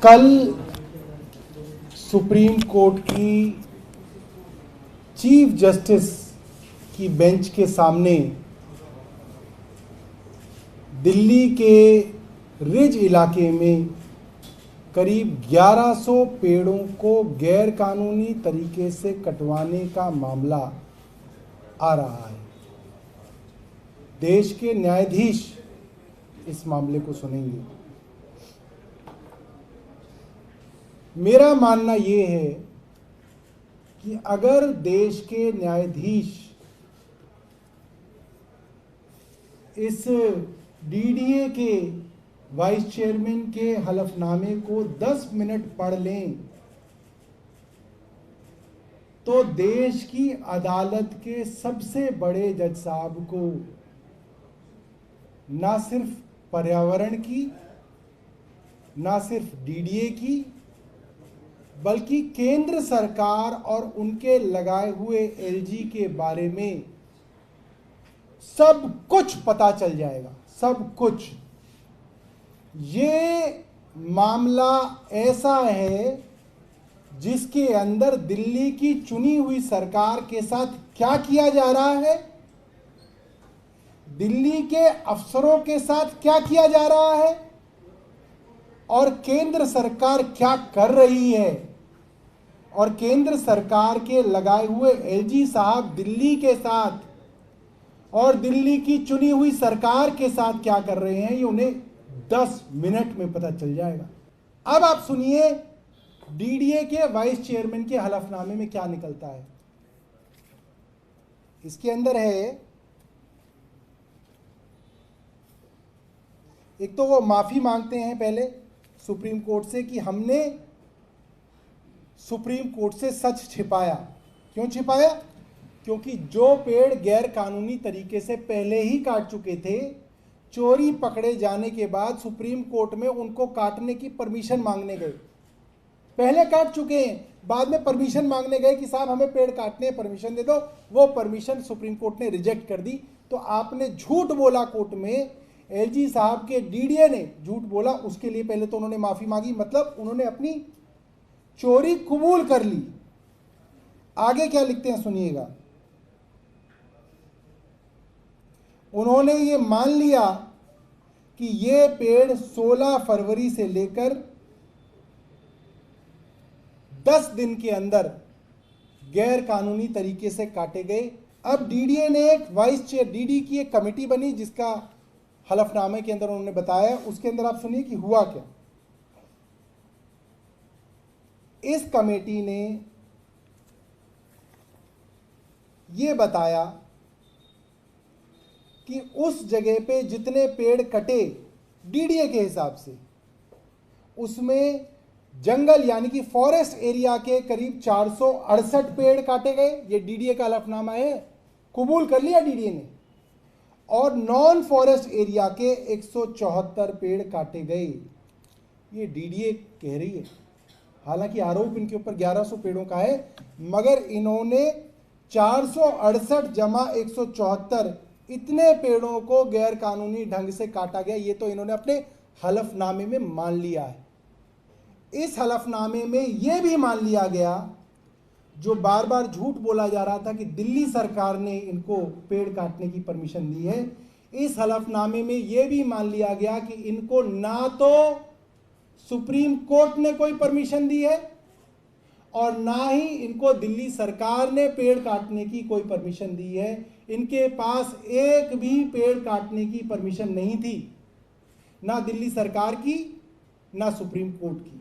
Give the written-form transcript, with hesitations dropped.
कल supreme court की chief justice की बेंच के सामने दिल्ली के रिज इलाके में करीब 1100 पेड़ों को गैर कानूनी तरीके से कटवाने का मामला आ रहा है। देश के न्यायाधीश इस मामले को सुनेंगे। मेरा मानना ये है कि अगर देश के न्यायाधीश इस डीडीए के वाइस चेयरमैन के हलफनामे को 10 मिनट पढ़ लें तो देश की अदालत के सबसे बड़े जज साहब को ना सिर्फ पर्यावरण की, ना सिर्फ डीडीए की, बल्कि केंद्र सरकार और उनके लगाए हुए एलजी के बारे में सब कुछ पता चल जाएगा। सब कुछ। ये मामला ऐसा है जिसके अंदर दिल्ली की चुनी हुई सरकार के साथ क्या किया जा रहा है, दिल्ली के अफसरों के साथ क्या किया जा रहा है और केंद्र सरकार क्या कर रही है, और केंद्र सरकार के लगाए हुए एलजी साहब दिल्ली के साथ और दिल्ली की चुनी हुई सरकार के साथ क्या कर रहे हैं, ये उन्हें 10 मिनट में पता चल जाएगा। अब आप सुनिए डीडीए के वाइस चेयरमैन के हलफनामे में क्या निकलता है। इसके अंदर है, एक तो वो माफी मांगते हैं पहले सुप्रीम कोर्ट से कि हमने सुप्रीम कोर्ट से सच छिपाया। क्यों छिपाया? क्योंकि जो पेड़ गैर कानूनी तरीके से पहले ही काट चुके थे, चोरी पकड़े जाने के बाद सुप्रीम कोर्ट में उनको काटने की परमिशन मांगने गए। पहले काट चुके हैं, बाद में परमिशन मांगने गए कि साहब हमें पेड़ काटने हैं, परमिशन दे दो। वो परमिशन सुप्रीम कोर्ट ने रिजेक्ट कर दी। तो आपने झूठ बोला कोर्ट में, एलजी साहब के डीडीए ने झूठ बोला, उसके लिए पहले तो उन्होंने माफी मांगी, मतलब उन्होंने अपनी चोरी कबूल कर ली। आगे क्या लिखते हैं सुनिएगा। उन्होंने ये मान लिया कि ये पेड़ 16 फरवरी से लेकर 10 दिन के अंदर गैर कानूनी तरीके से काटे गए। अब डीडीए ने एक वाइस चेयर, डीडी की एक कमेटी बनी जिसका हलफनामे के अंदर उन्होंने बताया। उसके अंदर आप सुनिए कि हुआ क्या। इस कमेटी ने यह बताया कि उस जगह पे जितने पेड़ कटे डीडीए के हिसाब से, उसमें जंगल यानी कि फॉरेस्ट एरिया के करीब 468 पेड़ काटे गए। ये डीडीए का हलफनामा है, कबूल कर लिया डीडीए ने। और नॉन फॉरेस्ट एरिया के 174 पेड़ काटे गए। ये डीडीए कह रही है। हालांकि आरोप इनके ऊपर 1100 पेड़ों का है, मगर इन्होंने 468 जमा 174 इतने पेड़ों को गैर कानूनी ढंग से काटा गया, ये तो इन्होंने अपने हलफनामे में मान लिया है। इस हलफनामे में यह भी मान लिया गया, जो बार बार झूठ बोला जा रहा था कि दिल्ली सरकार ने इनको पेड़ काटने की परमिशन दी है, इस हलफनामे में यह भी मान लिया गया कि इनको ना तो सुप्रीम कोर्ट ने कोई परमिशन दी है और ना ही इनको दिल्ली सरकार ने पेड़ काटने की कोई परमिशन दी है। इनके पास एक भी पेड़ काटने की परमिशन नहीं थी, ना दिल्ली सरकार की, ना सुप्रीम कोर्ट की।